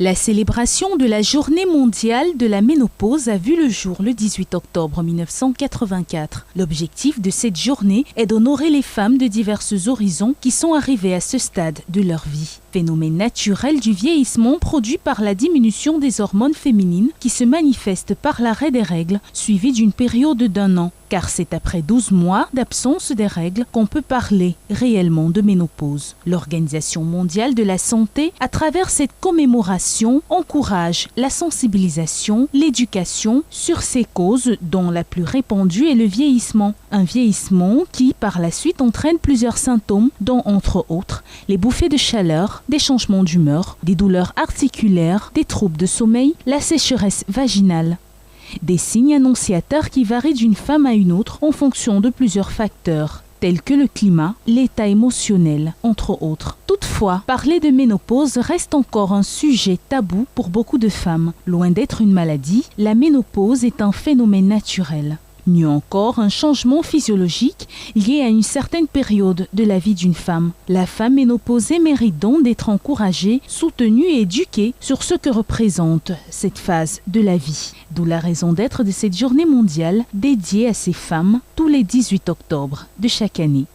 La célébration de la Journée mondiale de la ménopause a vu le jour le 18 octobre 1984. L'objectif de cette journée est d'honorer les femmes de divers horizons qui sont arrivées à ce stade de leur vie. Phénomène naturel du vieillissement produit par la diminution des hormones féminines qui se manifeste par l'arrêt des règles suivi d'une période d'1 an. Car c'est après 12 mois d'absence des règles qu'on peut parler réellement de ménopause. L'Organisation mondiale de la santé, à travers cette commémoration, encourage la sensibilisation, l'éducation sur ces causes dont la plus répandue est le vieillissement. Un vieillissement qui, par la suite, entraîne plusieurs symptômes, dont entre autres les bouffées de chaleur, des changements d'humeur, des douleurs articulaires, des troubles de sommeil, la sécheresse vaginale. Des signes annonciateurs qui varient d'une femme à une autre en fonction de plusieurs facteurs, tels que le climat, l'état émotionnel, entre autres. Toutefois, parler de ménopause reste encore un sujet tabou pour beaucoup de femmes. Loin d'être une maladie, la ménopause est un phénomène naturel. Mieux encore, un changement physiologique lié à une certaine période de la vie d'une femme. La femme ménopausée mérite donc d'être encouragée, soutenue et éduquée sur ce que représente cette phase de la vie. D'où la raison d'être de cette journée mondiale dédiée à ces femmes tous les 18 octobre de chaque année.